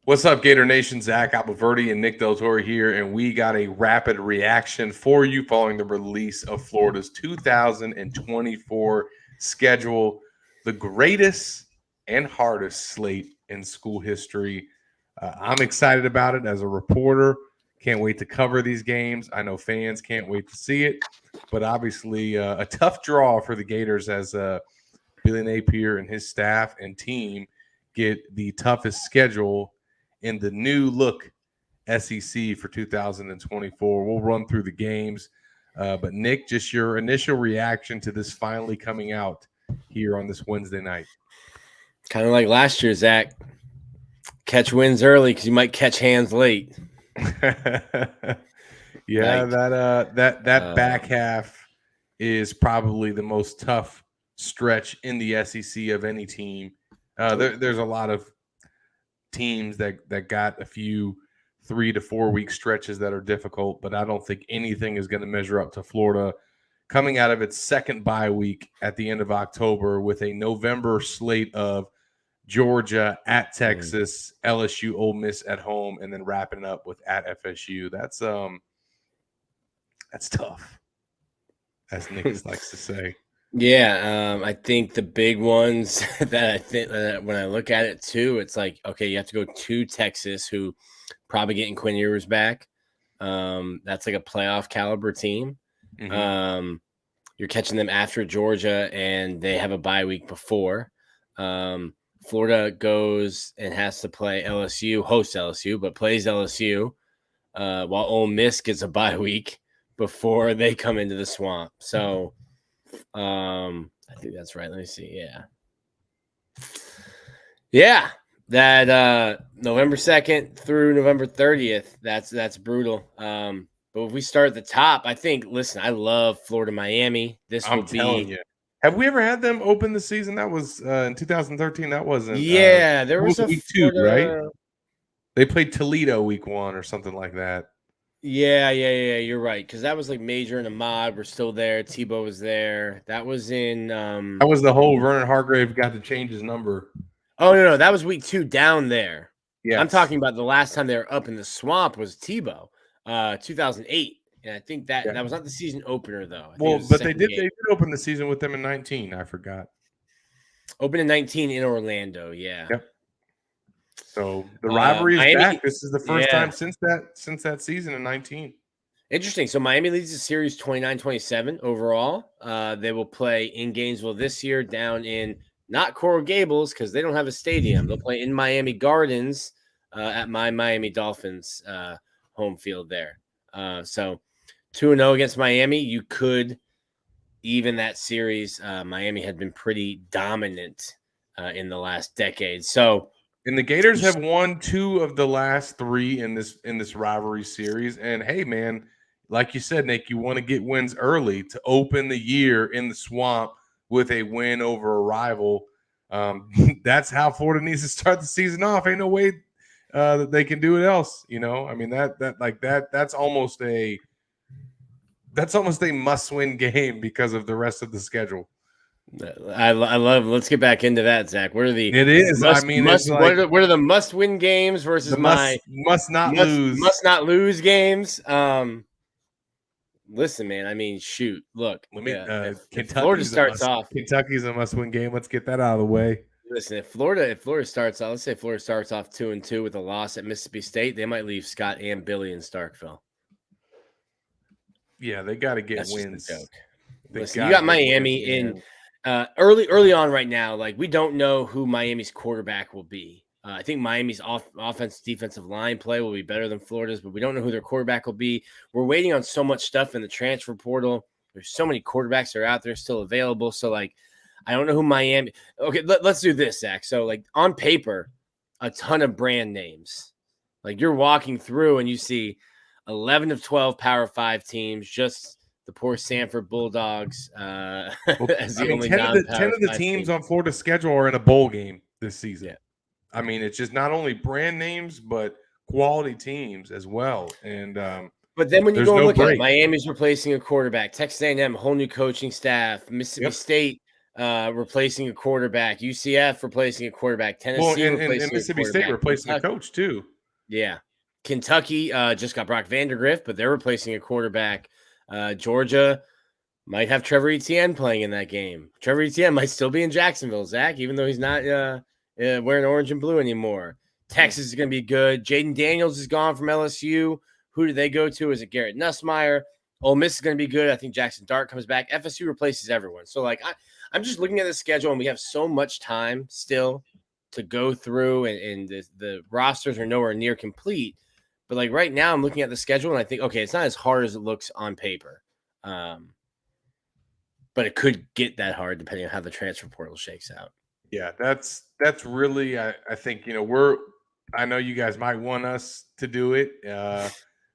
What's up, Gator Nation? Zach Alberti and Nick Del Toro here, and we got a rapid reaction for you following the release of Florida's 2024 schedule, the greatest and hardest slate in school history. I'm excited about it as a reporter. Can't wait to cover these games. I know fans can't wait to see it, but obviously a tough draw for the Gators as Billy Napier and his staff and team get the toughest schedule in the new look SEC for 2024. We'll run through the games. But Nick, just your initial reaction to this finally coming out here on this Wednesday night. Kind of like last year, Zach. Catch wins early because you might catch hands late. Yeah, that back half is probably the most tough stretch in the SEC of any team. There's a lot of teams that got a few 3 to 4 week stretches that are difficult, but I don't think anything is going to measure up to Florida coming out of its second bye week at the end of October with a November slate of Georgia at Texas, LSU, Ole Miss at home, and then wrapping up with at FSU. That's tough, as Nick likes to say. Yeah, I think the big ones that I think when I look at it too, it's like, okay, you have to go to Texas, who probably getting Quinn Ewers back. That's like a playoff caliber team. Mm-hmm. You're catching them after Georgia, and they have a bye week before. Florida goes and has to play LSU, hosts LSU, but plays LSU, while Ole Miss gets a bye week before they come into the swamp. So I think that's right. Let me see. Yeah. That November 2nd through November 30th, that's brutal. But if we start at the top, I think, listen, I love Florida, Miami. I'm telling you. Have we ever had them open the season? That was in 2013. That wasn't. Yeah, there was a week 2, right? They played Toledo week 1 or something like that. Yeah. You're right, because that was like Major and Ahmad were still there. Tebow was there. That was in. That was the whole Vernon Hargrave got to change his number. Oh no, that was week 2 down there. Yeah, I'm talking about the last time they were up in the swamp was Tebow, 2008. And I think that was not the season opener, though. Well, but they did open the season with them in 19. I forgot. Open in 19 in Orlando, yeah. Yep. So the rivalry is Miami, back. This is the first time since that season in 19. Interesting. So Miami leads the series 29-27 overall. They will play in Gainesville this year, down in not Coral Gables because they don't have a stadium. They'll play in Miami Gardens at my Miami Dolphins home field there. So 2-0 against Miami. You could even that series. Miami had been pretty dominant in the last decade. So, and the Gators have won 2 of the last 3 in this rivalry series. And hey, man, like you said, Nick, you want to get wins early to open the year in the swamp with a win over a rival. That's how Florida needs to start the season off. Ain't no way that they can do it else. You know, I mean that's almost a must-win game because of the rest of the schedule. I love. Let's get back into that, Zach. What are the? It is. What are the must-win games versus must not lose games? Listen, man. I mean, shoot. Look, Florida starts off. Kentucky's a must-win game. Let's get that out of the way. Listen, if Florida starts off, let's say Florida starts off 2-2 with a loss at Mississippi State, they might leave Scott and Billy in Starkville. Yeah, they got to get wins. Listen, you got Miami in early on right now. Like, we don't know who Miami's quarterback will be. I think Miami's offensive defensive line play will be better than Florida's, but we don't know who their quarterback will be. We're waiting on so much stuff in the transfer portal. There's so many quarterbacks that are out there still available. So, like, I don't know who Miami. Okay, let's do this, Zach. So, like, on paper, a ton of brand names. Like, you're walking through and you see 11 of 12 Power 5 teams, just the poor Sanford Bulldogs as the only 10 of the teams on Florida's schedule are in a bowl game this season. Yeah. I mean, it's just not only brand names, but quality teams as well. And but then when you go and look at it, Miami's replacing a quarterback. Texas A&M, whole new coaching staff. Mississippi State replacing a quarterback. UCF replacing a quarterback. Tennessee and replacing Mississippi a quarterback. State replacing a coach too. Yeah. Kentucky just got Brock Vandagriff, but they're replacing a quarterback. Georgia might have Trevor Etienne playing in that game. Trevor Etienne might still be in Jacksonville, Zach, even though he's not wearing orange and blue anymore. Texas is going to be good. Jaden Daniels is gone from LSU. Who do they go to? Is it Garrett Nussmeier? Ole Miss is going to be good. I think Jackson Dart comes back. FSU replaces everyone. So, like, I'm just looking at the schedule, and we have so much time still to go through, and the rosters are nowhere near complete. But, like, right now I'm looking at the schedule, and I think, okay, it's not as hard as it looks on paper. But it could get that hard depending on how the transfer portal shakes out. Yeah, that's really, I think, I know you guys might want us to do it.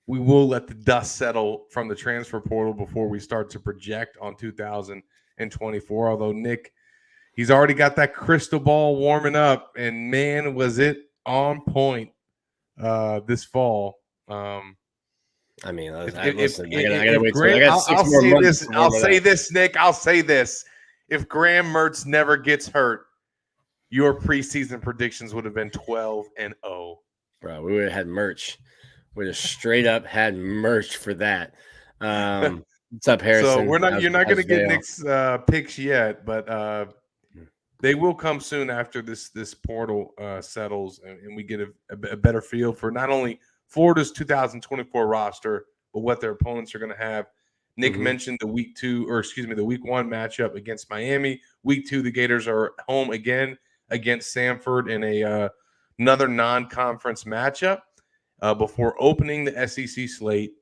We will let the dust settle from the transfer portal before we start to project on 2024. Although Nick, he's already got that crystal ball warming up, and man, was it on point this fall. I mean, I'll say this, Nick. I'll say this. If Graham Mertz never gets hurt, your preseason predictions would have been 12-0. Bro, we would have had merch. We would have straight up had merch for that. What's up, Harrison? So you're not going to get Nick's picks yet, but they will come soon after this portal settles and we get a better feel for not only Florida's 2024 roster, but what their opponents are going to have. Nick mentioned the week 1 matchup against Miami. Week 2, the Gators are home again against Samford in another non-conference matchup before opening the SEC slate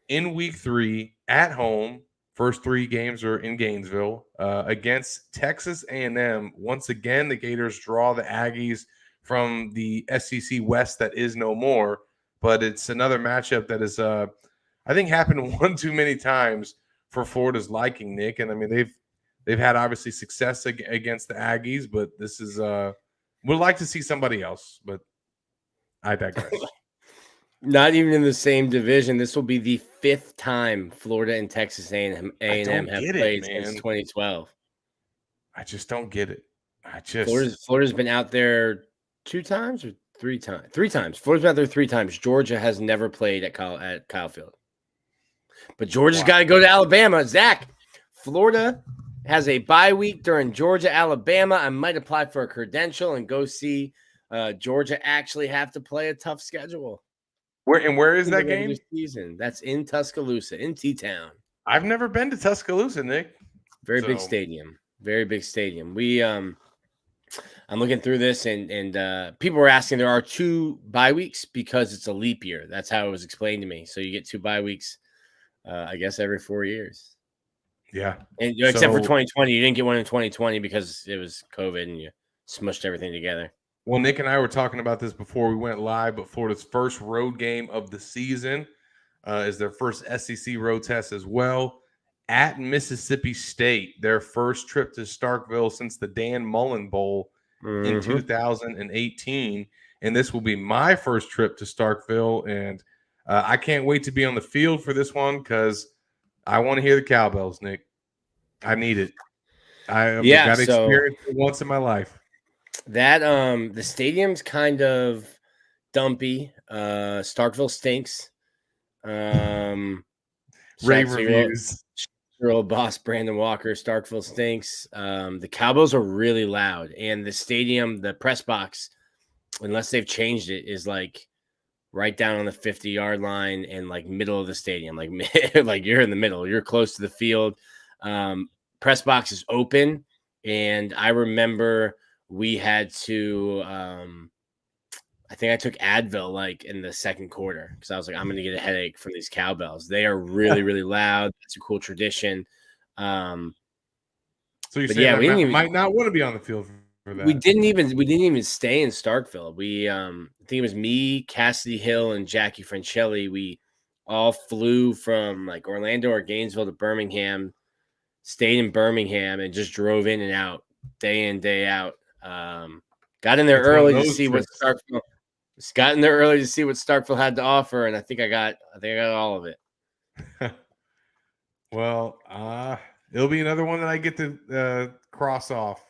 in week 3 at home. First 3 games are in Gainesville against Texas A&M. Once again, the Gators draw the Aggies from the SEC West that is no more, but it's another matchup that is, I think, happened one too many times for Florida's liking, Nick. And I mean, they've had obviously success against the Aggies, but this is would like to see somebody else, but I digress. Not even in the same division. This will be the 5th time Florida and Texas A&M have played since 2012. I just don't get it. Florida's been out there 2 times or 3 times? 3 times. Florida's been out there 3 times. Georgia has never played at Kyle Field. But Georgia's got to go to Alabama. Zach, Florida has a bye week during Georgia, Alabama. I might apply for a credential and go see Georgia actually have to play a tough schedule. Where is that game? Season. That's in Tuscaloosa, in T-Town. I've never been to Tuscaloosa, Nick. Very big stadium. Very big stadium. I'm looking through this, and people were asking. There are 2 bye weeks because it's a leap year. That's how it was explained to me. So you get 2 bye weeks, I guess, every 4 years. Yeah. And except for 2020, you didn't get one in 2020 because it was COVID and you smushed everything together. Well, Nick and I were talking about this before we went live, but Florida's first road game of the season is their first SEC road test as well at Mississippi State, their first trip to Starkville since the Dan Mullen Bowl in 2018. And this will be my first trip to Starkville, and I can't wait to be on the field for this one because I want to hear the cowbells, Nick. I need it. I've got to experience it once in my life. That the stadium's kind of dumpy. Starkville stinks. Rave reviews. Your old boss Brandon Walker. Starkville stinks. The cowbells are really loud, and the stadium, the press box, unless they've changed it, is like right down on the 50-yard line and like middle of the stadium, like like you're in the middle. You're close to the field. Press box is open, and I remember we had to I think I took Advil like in the second quarter because I was like, I'm going to get a headache from these cowbells. They are really, really loud. It's a cool tradition. So you're saying we might not want to be on the field for that. We didn't even stay in Starkville. We I think it was me, Cassidy Hill, and Jackie Francelli. We all flew from like Orlando or Gainesville to Birmingham, stayed in Birmingham, and just drove in and out day in, day out. Got in there early to see what Starkville. Got in there early to see what Starkville had to offer, and I think I got all of it. Well, it'll be another one that I get to cross off.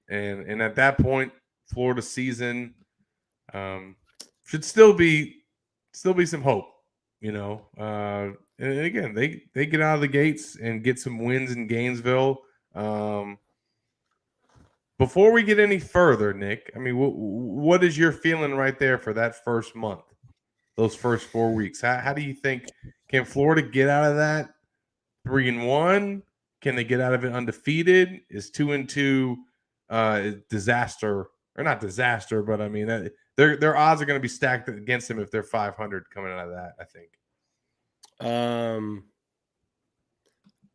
And at that point, Florida season should still be some hope, and again, they get out of the gates and get some wins in Gainesville. Before we get any further, Nick, I mean, what is your feeling right there for that first month, those first 4 weeks? How do you think, can Florida get out of that 3-1? Can they get out of it undefeated? Is 2-2 disaster, or not disaster, but I mean, their odds are going to be stacked against them if they're 500 coming out of that, I think.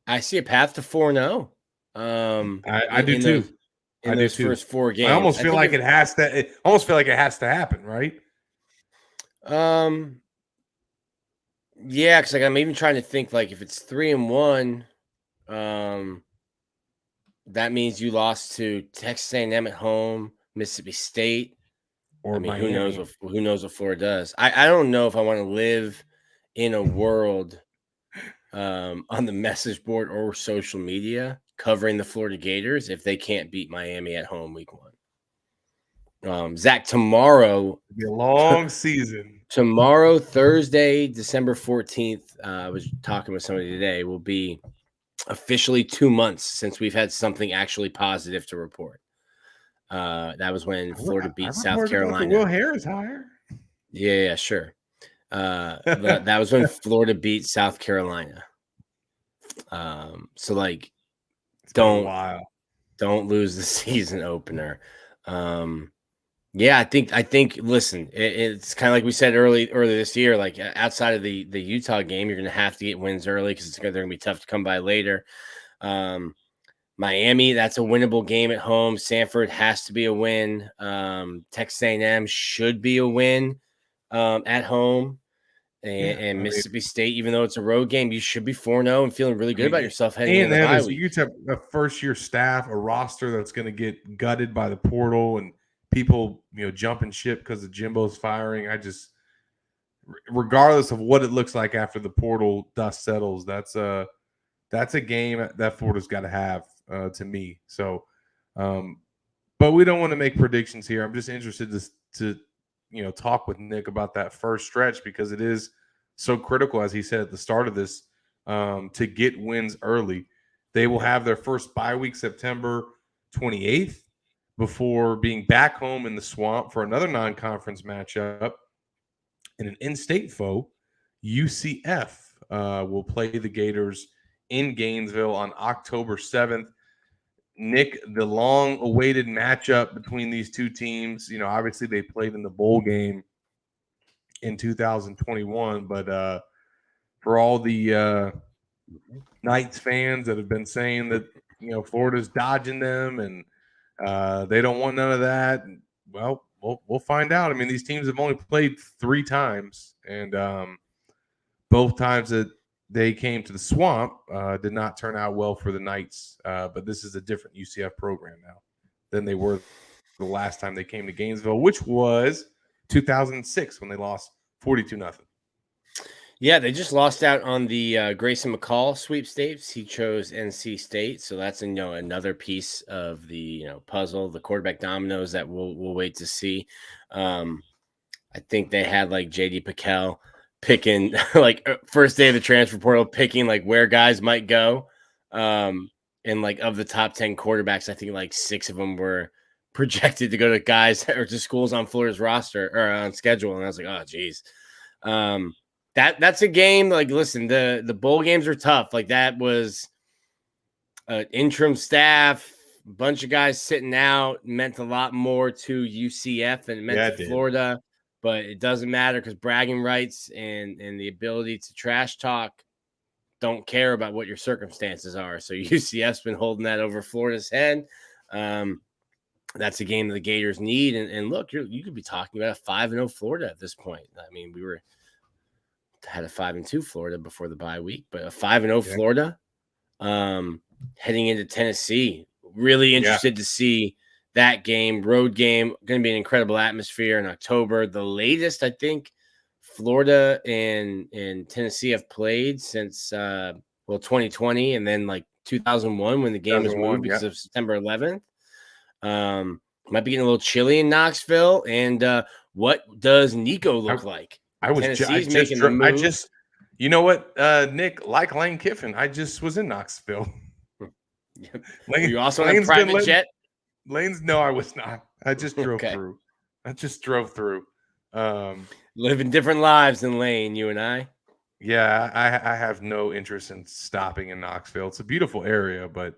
I see a path to 4-0. I do too. In those first 4 games, I almost feel like it has to happen, right? Yeah, because like I'm even trying to think, like, if it's 3-1, that means you lost to Texas A&M at home, Mississippi State, or Miami. Who knows what Florida does. I don't know if I want to live in a world on the message board or social media covering the Florida Gators if they can't beat Miami at home week 1. Zach, tomorrow, it'll be a long season. Tomorrow, Thursday, December 14th, I was talking with somebody today, will be officially 2 months since we've had something actually positive to report. That was when Florida beat South Carolina. Will Harris hire? Yeah, sure. That was when Florida beat South Carolina. So like, don't lose the season opener. Yeah, I think. Listen, it's kind of like we said earlier this year. Like, outside of the Utah game, you're going to have to get wins early because they're going to be tough to come by later. Miami, that's a winnable game at home. Sanford has to be a win. Texas A&M should be a win at home. And Mississippi State, even though it's a road game, you should be 4-0 and feeling really good about yourself heading into the bye week. You have a first-year staff, a roster that's going to get gutted by the portal and people, jumping ship because of Jimbo's firing. Regardless of what it looks like after the portal dust settles, that's a game that Florida's got to have, to me. So, but we don't want to make predictions here. I'm just interested to talk with Nick about that first stretch because it is so critical, as he said at the start of this, to get wins early. They will have their first bye week September 28th before being back home in the Swamp for another non-conference matchup. And an in-state foe, UCF, will play the Gators in Gainesville on October 7th. Nick, the long-awaited matchup between these two teams, obviously they played in the bowl game in 2021, but for all the Knights fans that have been saying that, Florida's dodging them and they don't want none of that, well, we'll find out. I mean, these teams have only played 3 times, and both times that they came to the Swamp did not turn out well for the Knights, but this is a different UCF program now than they were the last time they came to Gainesville, which was 2006 when they lost 42-0. Yeah, they just lost out on the Grayson McCall sweepstakes. He chose NC State, so that's another piece of the puzzle, the quarterback dominoes that we'll wait to see. I think they had like JD Pickell picking like first day of the transfer portal, picking like where guys might go. And like of the top 10 quarterbacks, I think like 6 of them were projected to go to guys or to schools on Florida's roster or on schedule. And I was like, oh geez. That's a game. Like, listen, the bowl games are tough. Like, that was an interim staff, a bunch of guys sitting out, meant a lot more to UCF than it meant to Florida. But it doesn't matter because bragging rights and the ability to trash talk don't care about what your circumstances are. So UCF's been holding that over Florida's head. That's a game that the Gators need. And look, you could be talking about a 5-0 Florida at this point. I mean, we had a 5-2 Florida before the bye week, but a 5-0 Florida heading into Tennessee. Really interested to see that game, road game. Going to be an incredible atmosphere in October. The latest, I think, Florida and Tennessee have played since 2020, and then like 2001 when the game was moved because of September 11th. Might be getting a little chilly in Knoxville. And what does Nico look like? Tennessee's making the move. You know what, Nick, like Lane Kiffin, I just was in Knoxville. Were you also on a private jet? No, I was not. I just drove through. Living different lives than Lane, you and I. Yeah, I have no interest in stopping in Knoxville. It's a beautiful area, but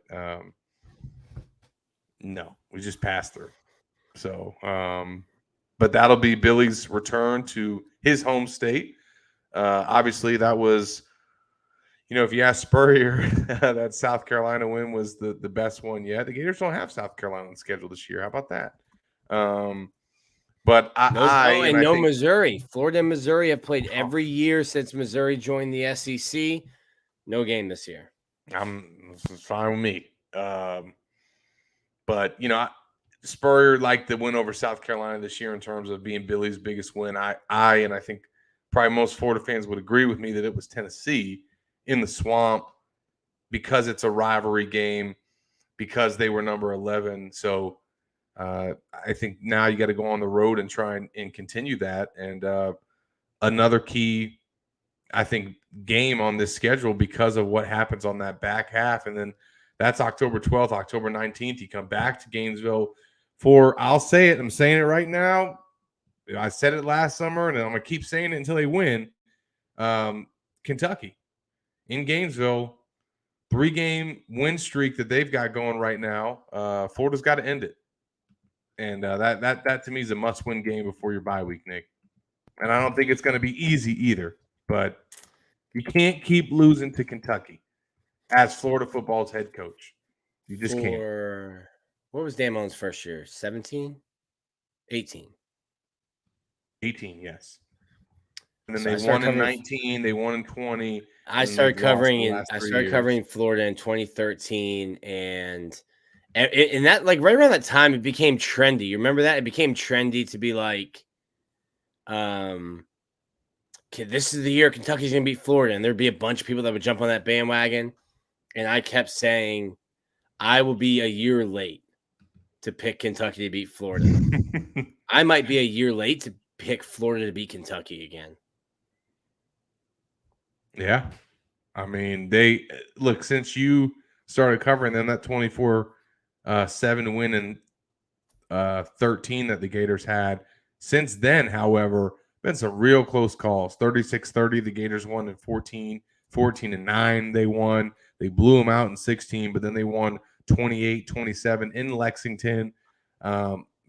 no, we just passed through. So, but that'll be Billy's return to his home state. Obviously, that was, if you ask Spurrier, that South Carolina win was the best one yet. The Gators don't have South Carolina on the schedule this year. How about that? But no Missouri. Florida and Missouri have played every year since Missouri joined the SEC. No game this year. It's fine with me. But Spurrier liked the win over South Carolina this year in terms of being Billy's biggest win. And I think probably most Florida fans would agree with me that it was Tennessee in the Swamp because it's a rivalry game, because they were number 11. So I think now you got to go on the road and try and continue that. And another key, I think, game on this schedule because of what happens on that back half. And then that's October 12th, October 19th. You come back to Gainesville for, I'll say it, I'm saying it right now. I said it last summer, and I'm going to keep saying it until they win. Kentucky in Gainesville, 3-game win streak that they've got going right now. Florida's got to end it. And that to me is a must-win game before your bye week, Nick. And I don't think it's going to be easy either. But you can't keep losing to Kentucky as Florida football's head coach. You just can't. What was Dan Mullen's first year? 17? 18? 18, yes. And then they won in 19. They won in 20. I started covering Florida in 2013, and that, like, right around that time, it became trendy. You remember that? It became trendy to be like, okay, this is the year Kentucky's going to beat Florida, and there'd be a bunch of people that would jump on that bandwagon. And I kept saying, I will be a year late to pick Kentucky to beat Florida. I might be a year late to pick Florida to beat Kentucky again. Yeah. I mean, since you started covering them, that 24-7 win in 13 that the Gators had. Since then, however, been some real close calls. 36-30, the Gators won in 14. 14-9, they won. They blew them out in 16, but then they won 28-27 in Lexington.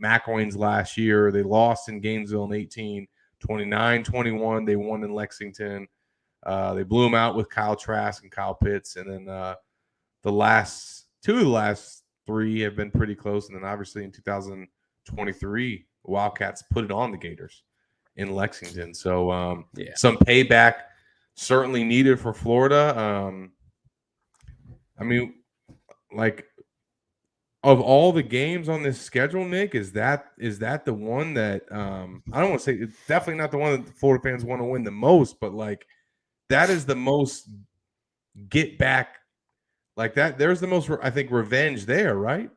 McElwain's last year. They lost in Gainesville in 18. 29-21, they won in Lexington. They blew them out with Kyle Trask and Kyle Pitts. And then the last three have been pretty close. And then obviously in 2023, Wildcats put it on the Gators in Lexington. So some payback certainly needed for Florida. I mean, like, of all the games on this schedule, Nick, is that the one that I don't want to say, it's definitely not the one that the Florida fans want to win the most, but like that is the most get back, like that. There's the most, I think, revenge there, right?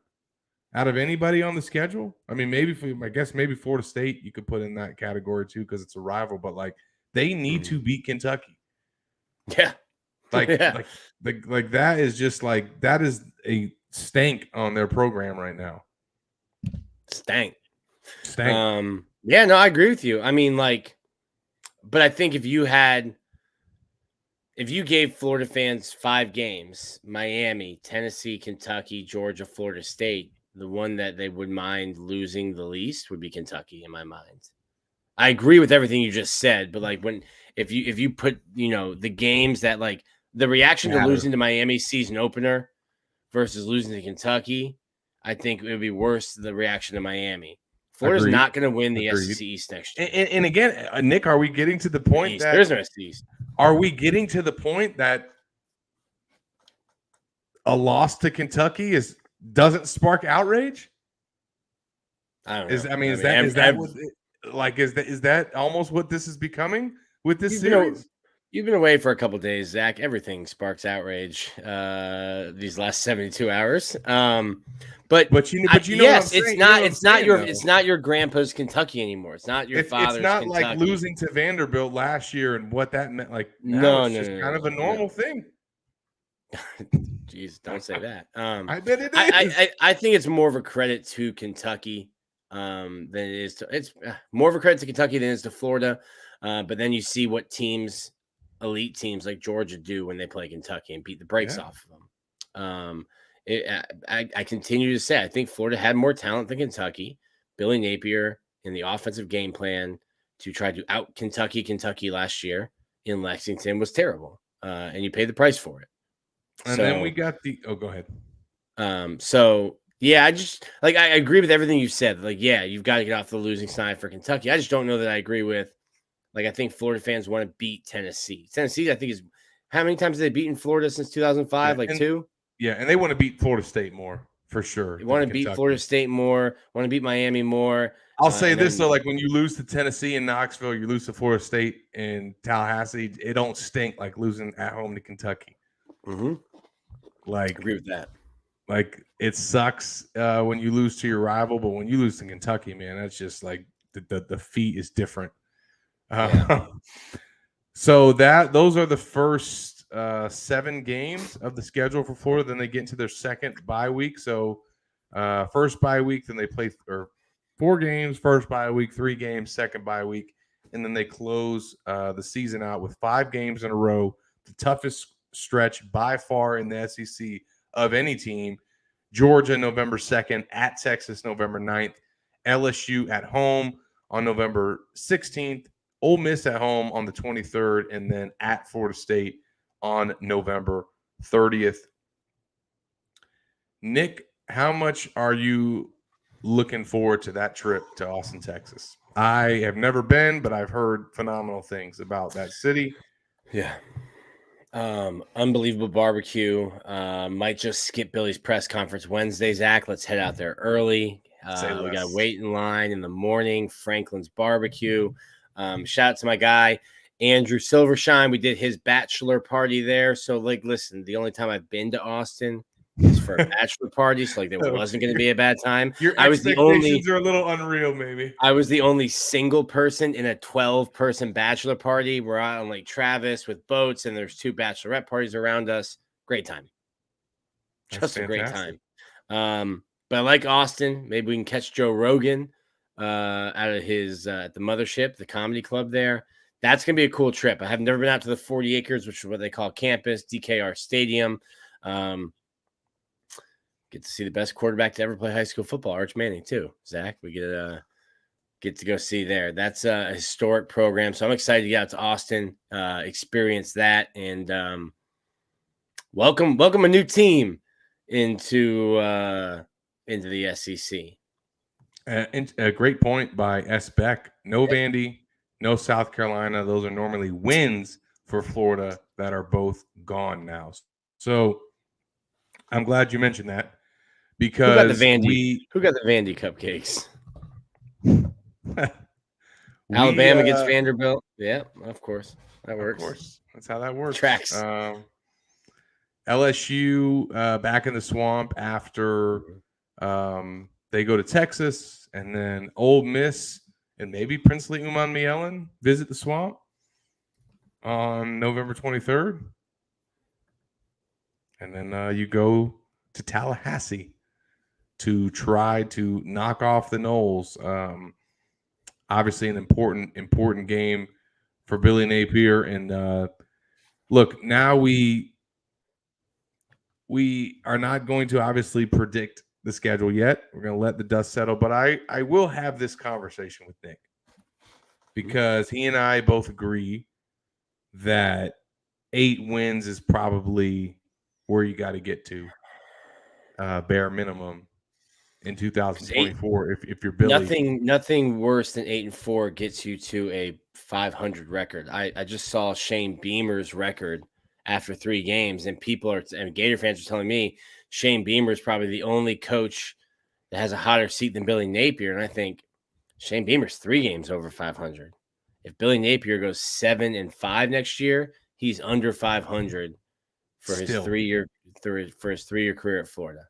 Out of anybody on the schedule. I mean, maybe Florida State you could put in that category too because it's a rival, but like they need to beat Kentucky. Yeah. Like that is just like, that is a stank on their program right now. Stank. Yeah, no, I agree with you. I mean, like, but I think if you gave Florida fans 5 games, Miami, Tennessee, Kentucky, Georgia, Florida State, the one that they would mind losing the least would be Kentucky in my mind. I agree with everything you just said, but like if you put, the games that, like, the reaction to losing to Miami season opener versus losing to Kentucky, I think it would be worse the reaction to Miami. Florida's not going to win the SEC East next year. And again, Nick, are we getting to the point that there's no SEC East? Are we getting to the point that a loss to Kentucky doesn't spark outrage? I don't know. Is that almost what this is becoming with this series? You've been away for a couple of days, Zach. Everything sparks outrage these last 72 hours. But you know what I'm saying? It's not your grandpa's Kentucky anymore. It's not your father's It's not Kentucky. like losing to Vanderbilt last year and what that meant. Like now it's just kind of a normal thing. Jeez, don't say that. I bet it is. I think it's more of a credit to Kentucky than it is to. It's more of a credit to Kentucky than it is to Florida. But then you see what elite teams like Georgia do when they play Kentucky and beat the brakes off of them. I continue to say I think Florida had more talent than Kentucky. Billy Napier in the offensive game plan to try to out Kentucky last year in Lexington was terrible, and you paid the price for it. And then we got go ahead. So yeah, I agree with everything you said. Like, yeah, you've got to get off the losing side for Kentucky. I just don't know that I agree with. Like, I think Florida fans want to beat Tennessee. Tennessee, I think, is how many times have they beaten Florida since 2005? Two? Yeah, and they want to beat Florida State more, for sure. They want to beat Florida State more, want to beat Miami more. I'll say this, though, like when you lose to Tennessee and Knoxville, you lose to Florida State and Tallahassee, it don't stink like losing at home to Kentucky. Mm-hmm. Like, I agree with that. Like, it sucks when you lose to your rival, but when you lose to Kentucky, man, that's just like the feat is different. So those are the first 7 games of the schedule for Florida. Then they get into their second bye week. So first bye week, then they play 4 games, first bye week, 3 games, second bye week, and then they close the season out with 5 games in a row, the toughest stretch by far in the SEC of any team. Georgia November 2nd, at Texas November 9th, LSU at home on November 16th, Ole Miss at home on the 23rd, and then at Florida State on November 30th. Nick, how much are you looking forward to that trip to Austin, Texas? I have never been, but I've heard phenomenal things about that city. Yeah. Unbelievable barbecue. Might just skip Billy's press conference Wednesday, Zach. Let's head out there early. We got to wait in line in the morning. Franklin's barbecue. Shout out to my guy, Andrew Silvershine. We did his bachelor party there. So, like, listen, the only time I've been to Austin is for a bachelor party. So, like, there wasn't going to be a bad time. Your expectations are a little unreal, maybe. I was the only single person in a 12-person bachelor party. We're out on Lake Travis with boats, and there's 2 bachelorette parties around us. Great time. Just a great time. But I like Austin. Maybe we can catch Joe Rogan out of his at the Mothership, the comedy club there. That's going to be a cool trip. I have never been out to the 40 acres, which is what they call campus, DKR Stadium. Get to see the best quarterback to ever play high school football, Arch Manning, too. Zach, we get to go see there. That's a historic program. So I'm excited to get out to Austin, experience that, and welcome a new team into the SEC. And a great point by S. Beck. No Vandy, no South Carolina. Those are normally wins for Florida that are both gone now. So I'm glad you mentioned that because who got the Vandy cupcakes? Alabama gets Vanderbilt. Yeah, of course. That works. Of course. That's how that works. Tracks. LSU back in the swamp after they go to Texas, and then Ole Miss and maybe Princely Umanmielen visit the swamp on November 23rd. And then you go to Tallahassee to try to knock off the Noles. Obviously an important game for Billy Napier. And look, now we are not going to obviously predict the schedule yet. We're going to let the dust settle, but I will have this conversation with Nick because he and I both agree that 8 wins is probably where you got to get to bare minimum in 2024 if you're Billy. Nothing worse than 8-4 gets you to a 500 record. I just saw Shane Beamer's record after 3 games, and Gator fans are telling me Shane Beamer is probably the only coach that has a hotter seat than Billy Napier. And I think Shane Beamer's 3 games over 500. If Billy Napier goes 7-5 next year, he's under 500 for his 3-year career at Florida.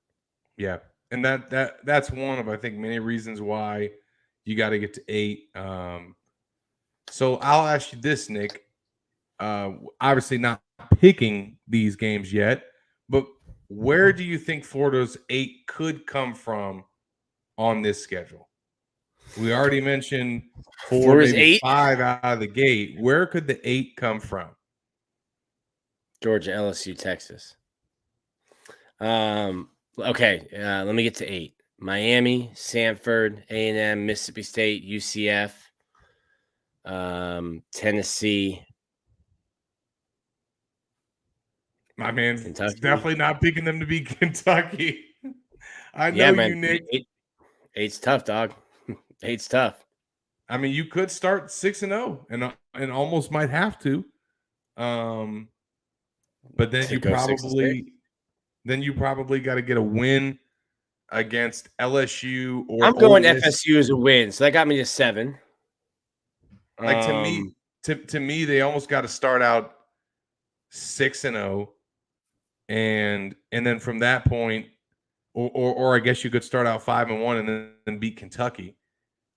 Yeah, and that's one of, I think, many reasons why you got to get to 8. So I'll ask you this, Nick. Obviously not picking these games yet, but where do you think Florida's 8 could come from on this schedule? We already mentioned 4, maybe 8? 5 out of the gate. Where could the 8 come from? Georgia, LSU, Texas. Okay, let me get to 8. Miami, Samford, A&M, Mississippi State, UCF, Tennessee. My man's definitely not picking them to be Kentucky. I know you, Nick. 8's tough, dog. 8's tough. I mean, you could start 6-0 and almost might have to. But then you probably got to get a win against LSU or I'm going FSU as a win, so that got me to 7. Like to me, they almost got to start out 6-0, and then from that point, or I guess you could start out 5-1 and then beat Kentucky,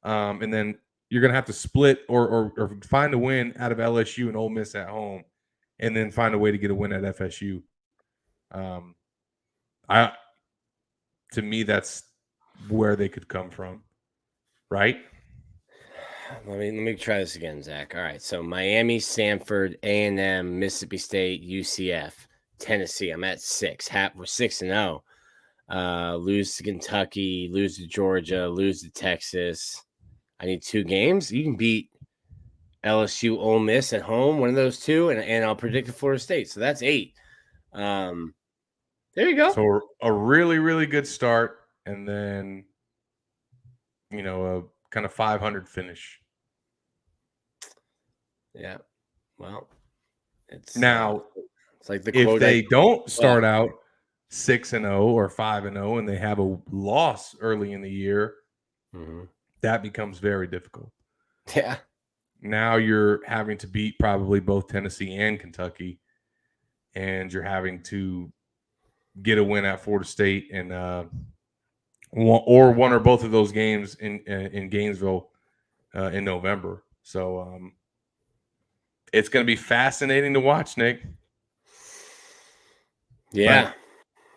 and then you're gonna have to split or find a win out of LSU and Ole Miss at home, and then find a way to get a win at FSU. To me, that's where they could come from, right? Let me try this again, Zach. All right, so Miami, Samford, A&M, Mississippi State, UCF, Tennessee. I'm at 6. We're 6-0. Lose to Kentucky, lose to Georgia, lose to Texas. I need 2 games. You can beat LSU, Ole Miss at home, one of those 2, and I'll predict the Florida State. So that's 8. There you go. So a really, really good start, and then a kind of 500 finish. Yeah. Well, it's like the if they don't start out 6-0 or 5-0 and they have a loss early in the year, that becomes very difficult. Yeah. Now you're having to beat probably both Tennessee and Kentucky, and you're having to get a win at Florida State and one or both of those games in Gainesville in November. So it's going to be fascinating to watch, Nick. Yeah. But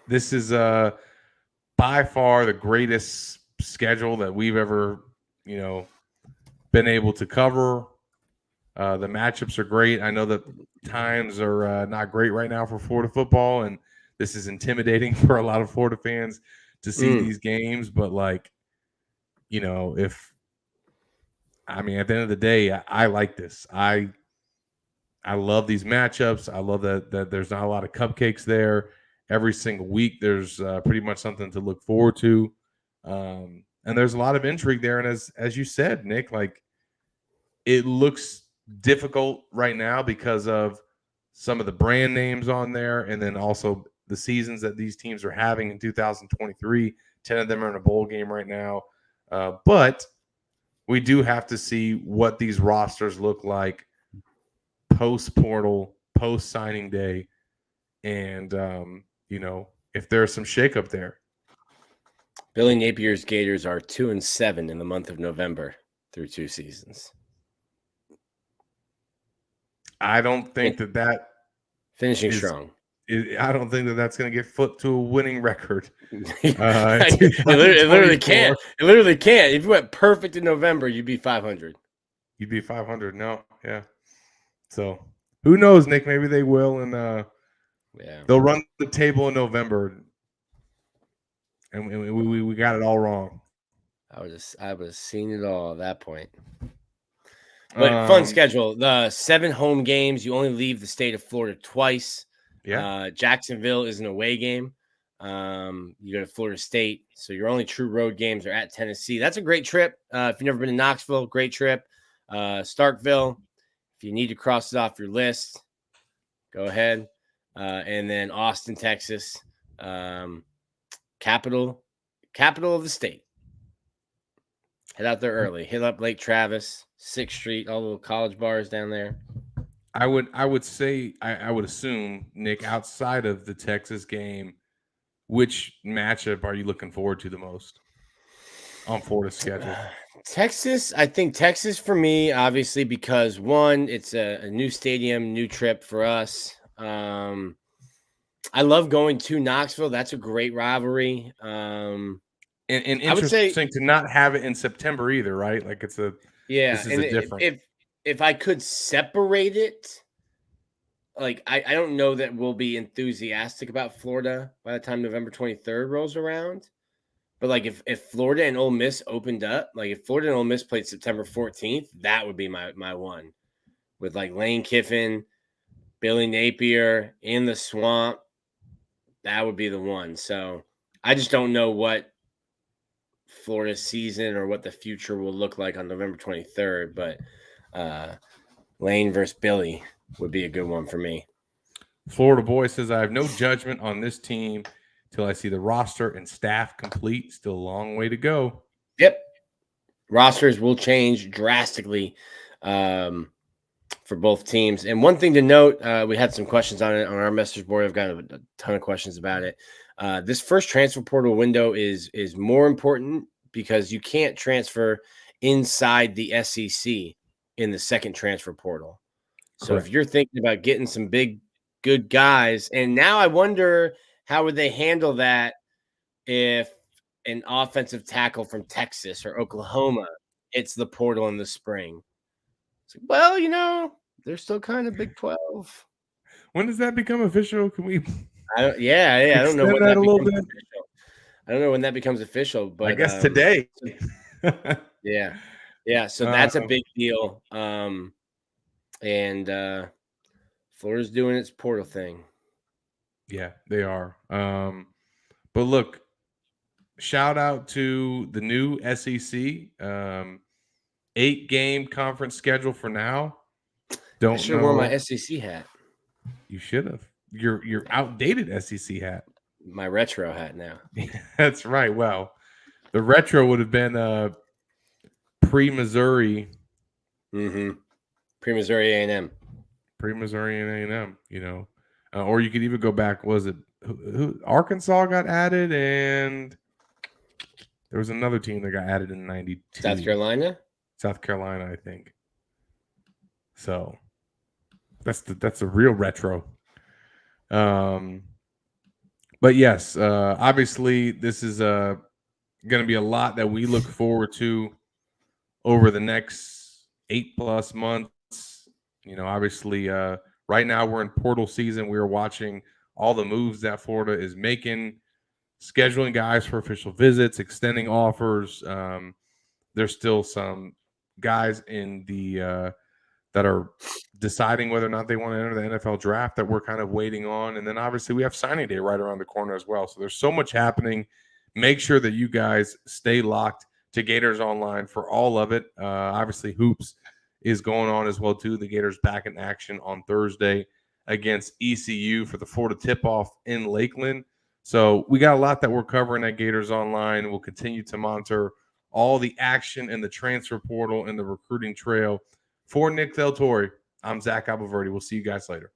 this is by far the greatest schedule that we've ever, been able to cover. The matchups are great. I know that times are not great right now for Florida football, and this is intimidating for a lot of Florida fans to see these games. But at the end of the day, I like this. I love these matchups. I love that there's not a lot of cupcakes there. Every single week, there's pretty much something to look forward to. And there's a lot of intrigue there. And as you said, Nick, it looks difficult right now because of some of the brand names on there, and then also the seasons that these teams are having in 2023. 10 of them are in a bowl game right now. But we do have to see what these rosters look like post-portal, post-signing day, and, if there's some shakeup there. Billy Napier's Gators are 2-7 in the month of November through 2 seasons. I don't think that finishing strong. I don't think that's going to get flipped to a winning record. It literally can't. It literally can't. If you went perfect in November, you'd be 500. You'd be 500. No, yeah. So who knows, Nick? Maybe they will, and they'll run the table in November, and we got it all wrong. I was seeing it all at that point. But fun schedule. The 7 home games. You only leave the state of Florida twice. Yeah. Jacksonville is an away game. You go to Florida State. So your only true road games are at Tennessee. That's a great trip. If you've never been to Knoxville, great trip. Starkville, if you need to cross it off your list, go ahead. And then Austin, Texas, capital of the state. Head out there early. Hit up Lake Travis, 6th Street, all the little college bars down there. I would say I would assume, Nick, outside of the Texas game, which matchup are you looking forward to the most on Florida's schedule? Texas, I think Texas for me, obviously, because one, it's a new stadium, new trip for us. I love going to Knoxville. That's a great rivalry. And interesting I would say to not have it in September either, right? Like this is a different. If I could separate it, like I don't know that we'll be enthusiastic about Florida by the time November 23rd rolls around. But like if Florida and Ole Miss opened up, like if Florida and Ole Miss played September 14th, that would be my one. With like Lane Kiffin, Billy Napier in the swamp, that would be the one. So I just don't know what Florida's season or what the future will look like on November 23rd, but Lane versus Billy would be a good one for me. Florida boy says, I have no judgment on this team till I see the roster and staff complete. Still a long way to go. Yep. Rosters will change drastically for both teams. And one thing to note, we had some questions on it on our message board. I've got a ton of questions about it. This first transfer portal window is more important because you can't transfer inside the SEC in the second transfer portal. So Correct. If you're thinking about getting some big, good guys, and now I wonder how would they handle that if an offensive tackle from Texas or Oklahoma hits the portal in the spring? It's like, well, they're still kind of Big 12. When does that become official? Can we? I don't know when that becomes official. I don't know when that becomes official, but I guess today. Yeah. So that's a big deal. And Florida's doing its portal thing. Yeah, they are. But look, shout out to the new SEC 8-game conference schedule for now. I should have worn my SEC hat. You should have. Your outdated SEC hat. My retro hat now. That's right. Well, the retro would have been pre-Missouri. Mm-hmm. Pre-Missouri A&M. Pre-Missouri and A&M, or you could even go back. Was it who Arkansas got added, and there was another team that got added in '92. South Carolina, I think. So that's a real retro. But yes, obviously this is going to be a lot that we look forward to over the next 8+ months. Obviously, right now we're in portal season. We are watching all the moves that Florida is making, scheduling guys for official visits, extending offers. There's still some guys in the that are deciding whether or not they want to enter the NFL draft that we're kind of waiting on. And then obviously we have signing day right around the corner as well. So there's so much happening. Make sure that you guys stay locked to Gators Online for all of it. Obviously hoops is going on as well too. The Gators back in action on Thursday against ECU for the Florida tip-off in Lakeland. So we got a lot that we're covering at Gators Online. We'll continue to monitor all the action in the transfer portal and the recruiting trail. For Nick Del Torre, I'm Zach Abolverdi. We'll see you guys later.